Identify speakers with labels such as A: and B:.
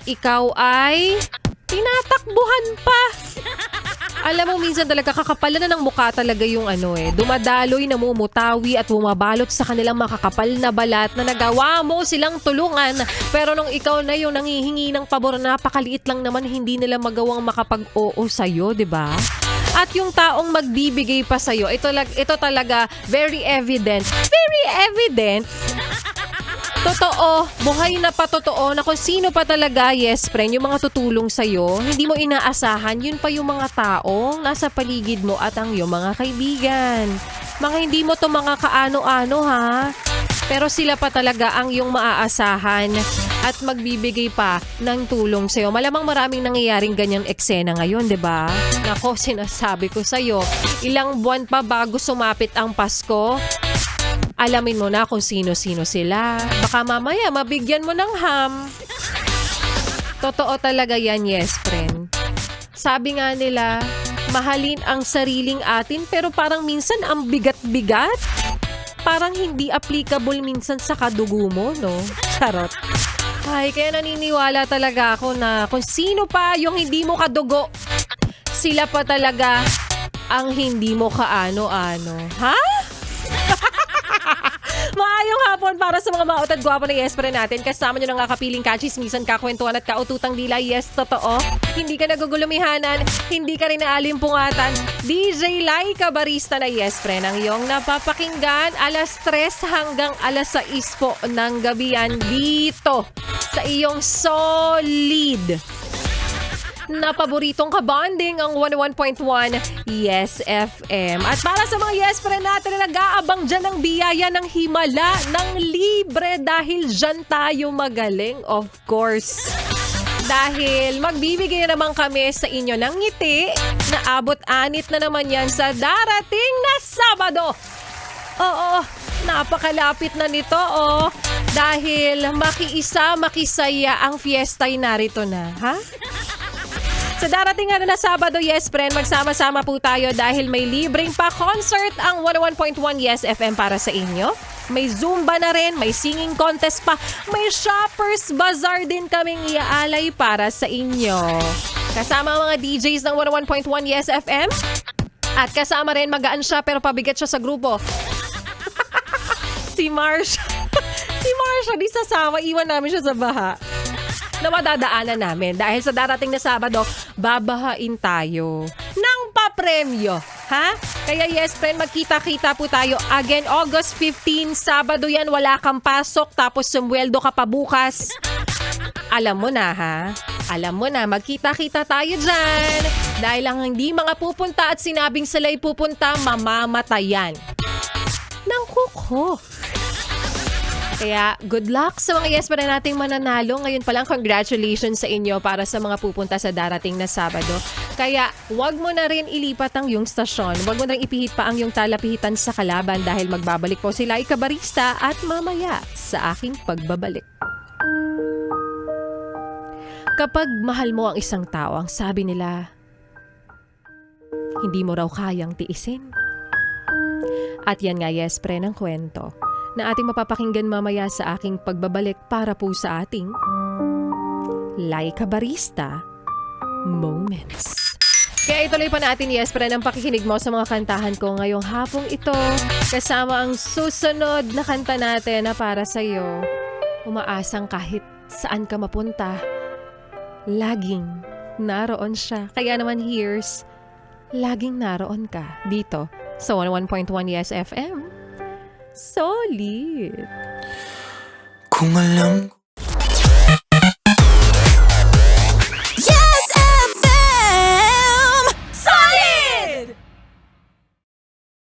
A: ikaw ay tinatakbuhan pa. Alam mo, minsan talaga kakapalan na ng mukha talaga yung dumadaloy, namumutawi at bumabalot sa kanilang makakapal na balat na nagawa mo silang tulungan. Pero nung ikaw na yung nangihingi ng pabor, napakaliit lang naman, hindi nila magawang makapag-oo sa'yo, di ba? At yung taong magbibigay pa sa'yo, ito talaga very evident. Very evident. Totoo, buhay na patotoo na kung sino pa talaga, yes friend, yung mga tutulong sa'yo, hindi mo inaasahan, yun pa yung mga taong nasa paligid mo at ang iyong mga kaibigan. Mga hindi mo to mga kaano-ano ha, pero sila pa talaga ang yung maaasahan at magbibigay pa ng tulong sa'yo. Malamang maraming nangyayaring ganyang eksena ngayon, di ba? Nako, sinasabi ko sa'yo, ilang buwan pa bago sumapit ang Pasko, alamin mo na kung sino-sino sila. Baka mamaya mabigyan mo ng ham. Totoo talaga yan, yes, friend. Sabi nga nila, mahalin ang sariling atin pero parang minsan ang bigat-bigat. Parang hindi applicable minsan sa kadugo mo, no? Charot. Ay, kaya naniniwala talaga ako na kung sino pa yung hindi mo kadugo, sila pa talaga ang hindi mo kaano-ano. Ha? Maayong hapon para sa mga maot at gwapo na yes pa rin natin. Kasama nyo na nga kapiling kachismisan, kakwentuhan at kaututang dila. Yes, totoo. Hindi ka nagugulumihanan, hindi ka rin naalimpungatan. DJ Laika Barista na yes friend ang iyong napapakinggan alas 3 hanggang alas 6 po ng gabi yan dito sa iyong solid na paboritong kabanding ang 101.1 Yes FM. At para sa mga yes friend natin na nag-aabang dyan ng biyaya ng himala ng libre dahil dyan tayo magaling, of course. Dahil magbibigay naman kami sa inyo ng ngiti na abot-anit na naman yan sa darating na Sabado. Oo, napakalapit na nito dahil makiisa, makisaya ang fiesta'y narito na, ha? Sa darating na Sabado, yes friend, magsama-sama po tayo dahil may libreng pa-concert ang 101.1 Yes FM para sa inyo. May Zumba na rin, may singing contest pa, may Shoppers Bazaar din kaming iaalay para sa inyo. Kasama ang mga DJs ng 101.1 Yes FM at kasama rin magaan siya pero pabigat siya sa grupo. Si Marsha. Si Marsha, di sasama, iwan namin siya sa baha na madadaanan namin dahil sa darating na Sabado, babahain tayo ng papremyo, ha? Kaya yes friend, magkita-kita po tayo again August 15, Sabado yan, wala kang pasok tapos sumweldo ka pa bukas. Alam mo na ha? Alam mo na, magkita-kita tayo dyan. Dahil ang hindi mga pupunta at sinabing sila'y pupunta, mamamatayan ng kuko. Kaya good luck sa mga yes pa rin nating mananalo. Ngayon pa lang, congratulations sa inyo para sa mga pupunta sa darating na Sabado. Kaya wag mo na rin ilipat ang iyong stasyon. Wag mo na rin ipihit pa ang iyong talapihitan sa kalaban dahil magbabalik po si Laika Barista at mamaya sa aking pagbabalik. Kapag mahal mo ang isang tao, ang sabi nila, hindi mo raw kayang tiisin. At yan nga yes pre ng kwento na ating mapapakinggan mamaya sa aking pagbabalik para po sa ating Laika Barista Moments. Kaya ituloy pa natin yes pre ng pakikinig mo sa mga kantahan ko ngayong hapong ito kasama ang susunod na kanta natin na para sa iyo. Umaasang kahit saan ka mapunta, laging naroon siya. Kaya naman here's laging naroon ka dito sa 101.1 Yes FM. Solid.
B: Kung alam